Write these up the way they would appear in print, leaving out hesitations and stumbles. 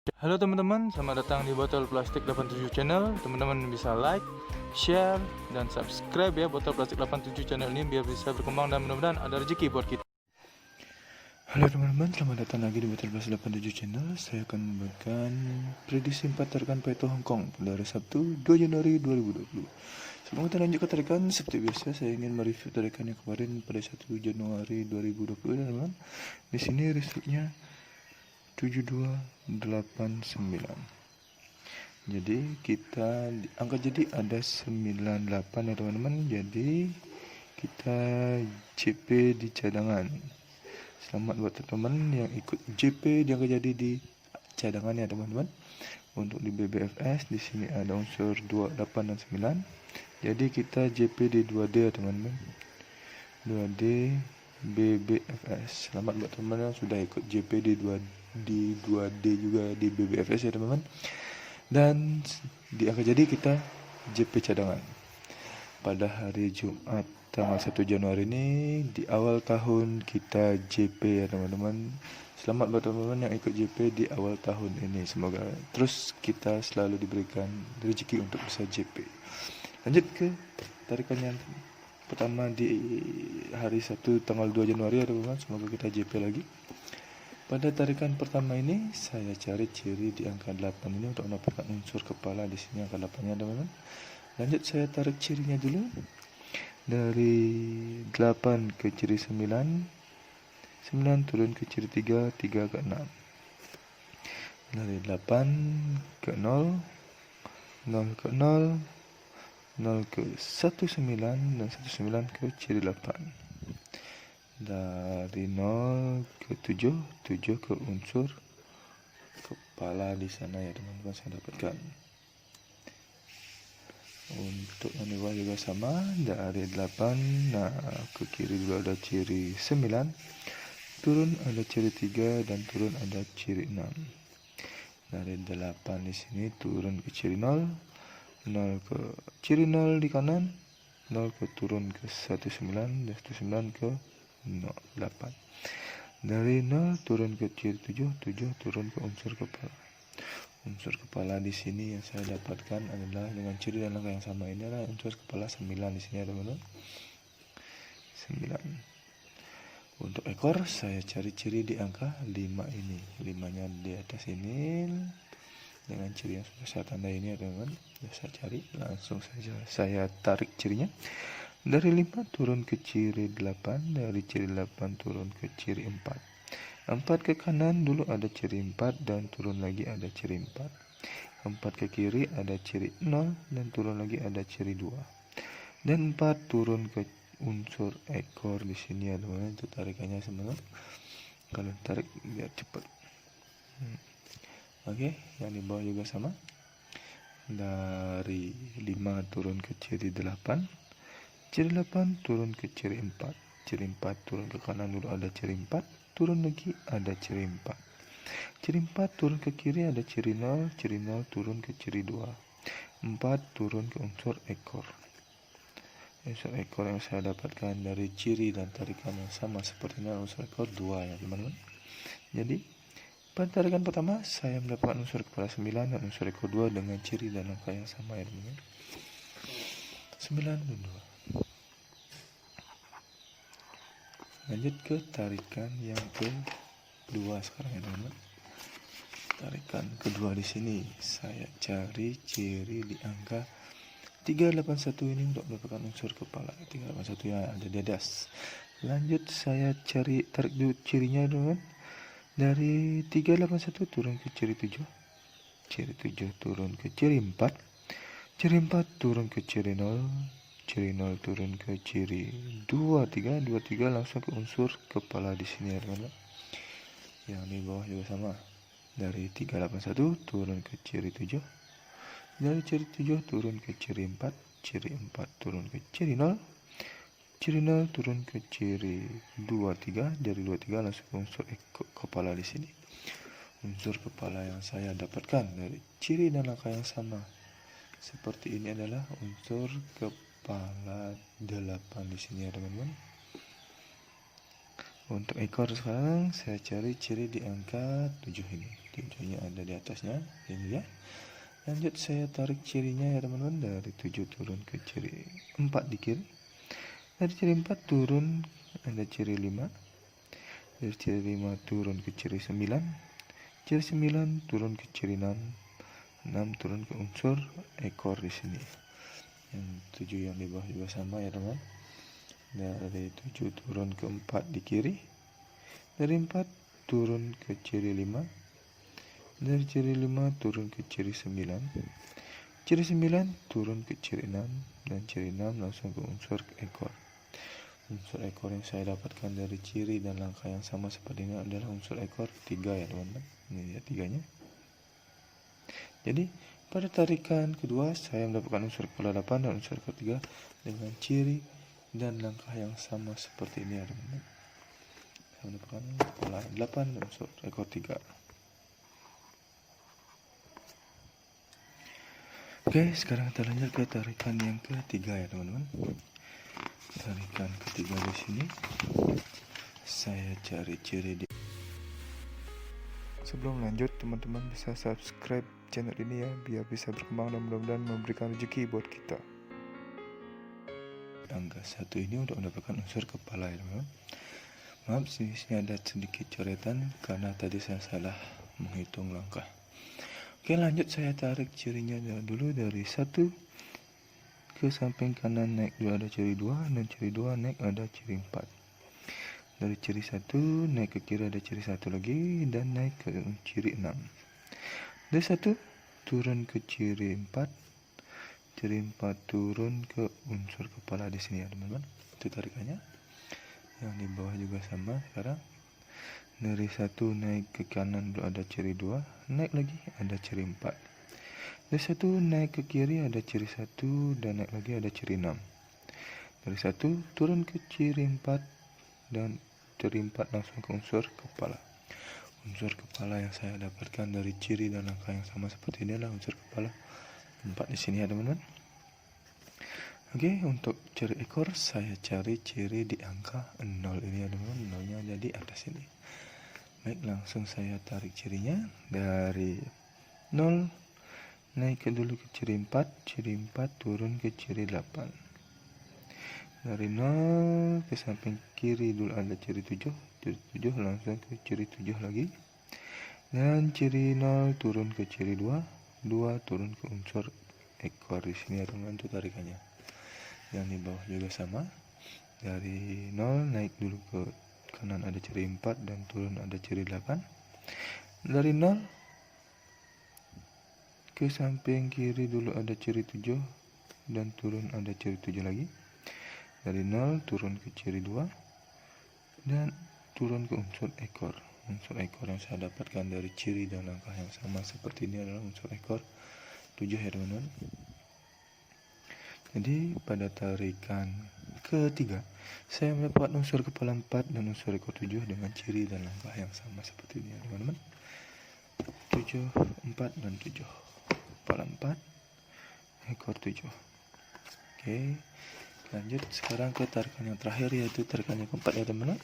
Halo teman-teman, selamat datang di Botol Plastik 87 Channel. Teman-teman bisa like, share, dan subscribe ya Botol Plastik 87 Channel ini biar bisa berkembang dan mudah-mudahan ada rezeki buat kita. Halo teman-teman, selamat datang lagi di Botol Plastik 87 Channel. Saya akan membagikan prediksi 4 tarikan Paito Hong Kong pada hari Sabtu 2 Januari 2020. Sebelum kita lanjut ke tarikan, seperti biasa saya ingin mereview tarikan yang kemarin pada 1 Januari 2020 teman-teman. Di sini resultnya 7289. Jadi kita angka jadi ada 98 ya teman-teman. Jadi kita JP di cadangan. Selamat buat teman-teman yang ikut JP di angka jadi di cadangan ya teman-teman. Untuk di BBFS di sini ada unsur 28 dan 9. Jadi kita JP di 2D ya teman-teman. 2D BBFS. Selamat buat teman-teman yang sudah ikut JP di 2D juga di BBFS ya teman-teman. Dan di angka jadi kita JP cadangan pada hari Jumat tanggal 1 Januari ini di awal tahun kita JP ya teman-teman. Selamat buat teman-teman yang ikut JP di awal tahun ini. Semoga terus kita selalu diberikan rezeki untuk bisa JP. Lanjut ke tarikan yang pertama di hari 1 tanggal 2 Januari ya teman-teman. Semoga kita JP lagi. Pada tarikan pertama ini saya cari ciri di angka 8 ini untuk mendapatkan unsur kepala di sini angka 8-nya teman-teman. Lanjut saya tarik cirinya dulu. Dari 8 ke ciri 9, 9 turun ke ciri 3, 3 ke 6. Dari 8 ke 0, 0 ke 0, 0 ke 19 dan 19 ke ciri 8. Dari 0 ke 7, 7 ke unsur kepala di sana ya teman-teman saya dapatkan. Untuk yang di bawah juga sama, dari 8 nah ke kiri dulu ada ciri 9, turun ada ciri 3 dan turun ada ciri 6. Dari 8 di sini turun ke ciri 0, 0 ke ciri 0 di kanan, 0 ke turun ke 19 dan 19 ke 8. Dari 0 turun ke ciri 7, 7 turun ke unsur kepala. Unsur kepala di sini yang saya dapatkan adalah dengan ciri dan angka yang sama. Ini adalah unsur kepala 9 di sini ya teman-teman. 9. Untuk ekor saya cari ciri di angka 5 ini. 5-nya di atas ini dengan ciri yang sudah saya tandai ini ya teman-teman. Sudah saya cari, langsung saja saya tarik cirinya. Dari 5 turun ke ciri 8, dari ciri 8 turun ke ciri 4. 4 ke kanan dulu ada ciri 4 dan turun lagi ada ciri 4. 4 ke kiri ada ciri 0 dan turun lagi ada ciri 2. Dan 4 turun ke unsur ekor di sini ya teman-teman. Itu tarikannya sebenarnya. Kalau tarik biar cepat. Oke, yang di bawah juga sama. Dari 5 turun ke ciri 8. Ciri 8 turun ke ciri 4. Ciri 4 turun ke kanan dulu ada ciri 4. Turun lagi ada ciri 4. Ciri 4 turun ke kiri ada ciri 0. Ciri 0 turun ke ciri 2. 4 turun ke unsur ekor. Unsur ekor yang saya dapatkan dari ciri dan tarikan yang sama sepertinya unsur ekor 2 ya teman-teman. Jadi pada tarikan pertama saya mendapatkan unsur kepala 9 dan unsur ekor 2 dengan ciri dan angka yang sama ya teman-teman. 9 dan 2. Lanjut ke tarikan yang kedua sekarang ya teman-teman. Tarikan kedua di sini saya cari ciri di angka 381 ini untuk mendapatkan unsur kepala. 381 yang ada di atas. Lanjut saya cari tarik dulu cirinya teman-teman. Dari 381 turun ke ciri 7. Ciri 7 turun ke ciri 4. Ciri 4 turun ke ciri 0. Ciri 0 turun ke ciri 23, 23 langsung ke unsur kepala di sini ya teman-teman. Yang di bawah juga sama. Dari 381 turun ke ciri 7. Dari ciri 7 turun ke ciri 4. Ciri 4 turun ke ciri 0. Ciri 0 turun ke ciri 23. Dari 23 langsung ke unsur kepala di sini. Unsur kepala yang saya dapatkan dari ciri dan angka yang sama seperti ini adalah unsur kepala 8 di sini ya teman-teman. Untuk ekor sekarang saya cari ciri di angka 7 ini. tujuhnya ada di atasnya, ini ya. Lanjut saya tarik cirinya ya teman-teman, dari 7 turun ke ciri 4 di kiri. Dari ciri 4 turun ada ciri 5. Dari ciri 5 turun ke ciri 9. Ciri 9 turun ke ciri 6. 6 turun ke unsur ekor di sini. Yang 7 yang di bawah juga sama ya teman. Dari 7 turun ke 4 di kiri. Dari 4 turun ke ciri 5. Dari ciri 5 turun ke ciri 9. Ciri 9 turun ke ciri 6. Dan ciri 6 langsung ke unsur ekor. Unsur ekor yang saya dapatkan dari ciri dan langkah yang sama seperti ini adalah unsur ekor 3 ya teman-teman. Ini ya 3-nya. Jadi pada tarikan kedua saya mendapatkan unsur kepala 8 dan unsur ketiga dengan ciri dan langkah yang sama seperti ini ya teman-teman. Saya mendapatkan kepala 8 dan unsur ekor 3. Oke, sekarang kita lanjut ke tarikan yang ketiga ya teman-teman. Tarikan ketiga di sini saya cari ciri di. Sebelum lanjut, teman-teman bisa subscribe channel ini ya, biar bisa berkembang dan mudah-mudahan memberikan rezeki buat kita. Angka 1 ini untuk mendapatkan unsur kepala ya teman-teman. Maaf, sini ada sedikit coretan karena tadi saya salah menghitung langkah. Oke, lanjut saya tarik cirinya dulu dari 1 ke samping kanan naik 2 ada ciri 2, dan ciri 2 naik ada ciri 4. Dari ciri 1 naik ke kiri ada ciri 1 lagi, dan naik ke ciri 6. Dari 1 turun ke ciri 4. Ciri 4 turun ke unsur kepala di sini ya teman-teman. Itu tarikannya. Yang di bawah juga sama sekarang. Dari 1 naik ke kanan ada ciri 2, naik lagi ada ciri 4. Dari 1 naik ke kiri ada ciri 1, dan naik lagi ada ciri 6. Dari 1 turun ke ciri 4, dan ciri 4 langsung ke unsur kepala. Unsur kepala yang saya dapatkan dari ciri dan langkah yang sama seperti ini adalah unsur kepala 4 di sini ya teman-teman. Oke, untuk ciri ekor saya cari ciri di angka 0 ini ya teman-teman. 0-nya ada di atas ini. Baik, langsung saya tarik cirinya. Dari 0 naik ke dulu ke ciri 4. Ciri 4 turun ke ciri 8. Dari 0 ke samping kiri dulu ada ciri 7. Ciri 7 langsung ke ciri 7 lagi. Dan ciri 0 turun ke ciri 2. 2 turun ke unsur ekor di sini ya teman-teman, itu tarikannya. Yang di bawah juga sama. Dari 0 naik dulu ke kanan ada ciri 4 dan turun ada ciri 8. Dari 0 ke samping kiri dulu ada ciri 7 dan turun ada ciri 7 lagi. Dari 0 turun ke ciri 2 dan turun ke unsur ekor. Unsur ekor yang saya dapatkan dari ciri dan langkah yang sama seperti ini adalah unsur ekor 7 ya teman-teman. Jadi pada tarikan ketiga saya mendapatkan unsur kepala 4 dan unsur ekor 7 dengan ciri dan langkah yang sama seperti ini ya teman-teman. 7, 4 dan 7. Kepala 4, ekor 7. Oke. Lanjut sekarang ke tarikan yang terakhir, yaitu tarikan yang keempat ya teman-teman.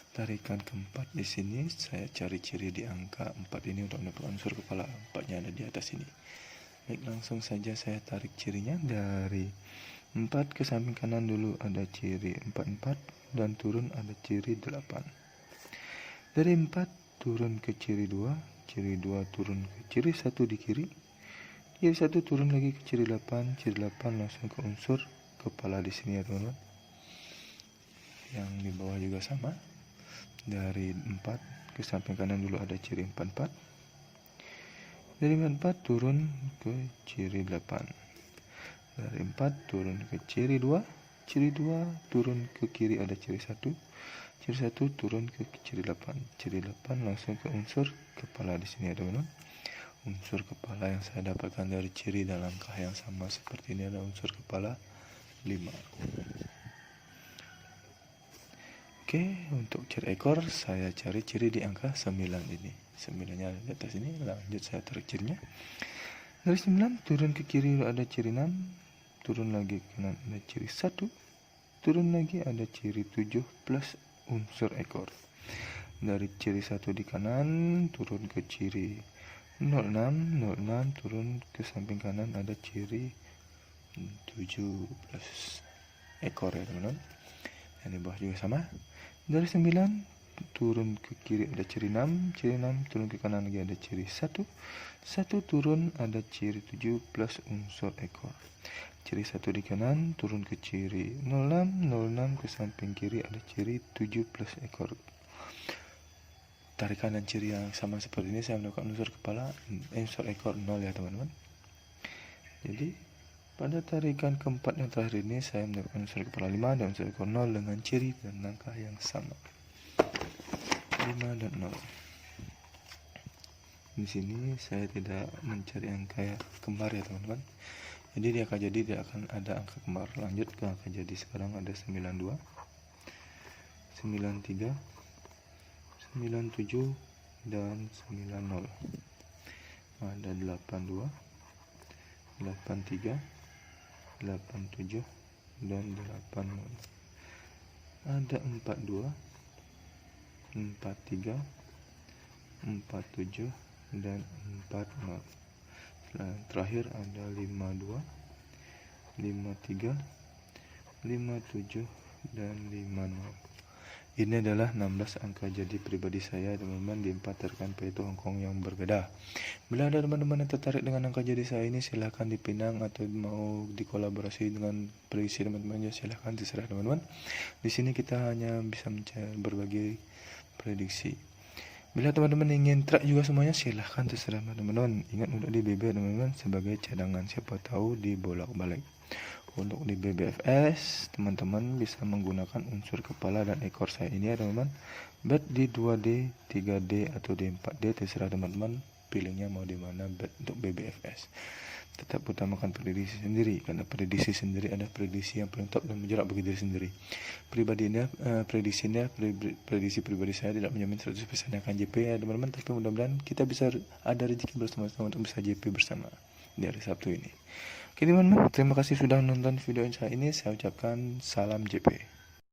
Tarikan keempat di sini saya cari ciri di angka 4 ini untuk mendapatkan unsur kepala. 4-nya ada di atas ini. Baik, langsung saja saya tarik cirinya. Dari 4 ke samping kanan dulu ada ciri 44 dan turun ada ciri 8. Dari 4 turun ke ciri 2, ciri 2 turun ke ciri 1 di kiri. Ciri 1 turun lagi ke ciri 8, ciri 8 langsung ke unsur kepala di sini ya teman-teman. Yang di bawah juga sama. Dari 4 ke samping kanan dulu ada ciri 44. Dari 44 turun ke ciri 8. Dari 4 turun ke ciri 2. Ciri 2 turun ke kiri ada ciri 1. Ciri 1 turun ke ciri 8. Ciri 8 langsung ke unsur kepala di sini ya teman-teman. Unsur kepala yang saya dapatkan dari ciri dan langkah yang sama seperti ini adalah unsur kepala 5. Oke, untuk ciri ekor saya cari ciri di angka 9 ini. 9-nya di atas ini. Lanjut saya tarik cirinya. Dari 9 turun ke kiri ada ciri 6, turun lagi ke kanan ada ciri 1, turun lagi ada ciri 7 plus unsur ekor. Dari ciri 1 di kanan turun ke ciri 06 turun ke samping kanan ada ciri 17 ekor ya teman-teman. Yang di bawah juga sama. Dari 9 turun ke kiri ada ciri 6 turun ke kanan lagi ada ciri 1 turun ada ciri 7 plus unsur ekor. Ciri 1 di kanan turun ke ciri 06 ke samping kiri ada ciri 7 plus ekor. Tarikan dan ciri yang sama seperti ini saya melakukan unsur kepala, unsur ekor 0 ya teman-teman. Jadi pada tarikan keempat yang terakhir ini saya melakukan unsur kepala 5 dan unsur ekor 0 dengan ciri dan langkah yang sama. 5 dan 0. Di sini saya tidak mencari angka kembar ya teman-teman. Jadi dia akan ada angka kembar. Lanjut ke angka jadi sekarang ada 92, 93, 97 dan 90. Ada 82, 83, 87 dan 80. Ada 42, 43, 47 dan 40. Terakhir ada 52, 53, 57 dan 50. Ini adalah 16 angka jadi pribadi saya teman-teman di 4 rekan Peto Hongkong yang berbeda. Bila ada teman-teman yang tertarik dengan angka jadi saya ini, silahkan dipinang atau mau dikolaborasi dengan prediksi teman-teman, ya silahkan, terserah teman-teman. Di sini kita hanya bisa berbagi prediksi. Bila teman-teman ingin track juga semuanya, silahkan, terserah teman-teman. Ingat untuk di BB teman-teman sebagai cadangan, siapa tahu dibolak-balik. Untuk di BBFS teman-teman bisa menggunakan unsur kepala dan ekor saya ini ya teman-teman. Bet di 2D, 3D atau di 4D, terserah teman-teman pilihnya mau di mana bet untuk BBFS. Tetap utamakan prediksi sendiri, karena prediksi sendiri adalah prediksi yang paling top dan menjerak bagi diri sendiri. Prediksi pribadi saya tidak menjamin 100% akan JP ya teman-teman, tapi mudah-mudahan kita bisa ada rezeki bersama-sama untuk bisa JP bersama di hari Sabtu ini. Oke teman-teman, terima kasih sudah menonton video saya ini. Saya ucapkan salam JP.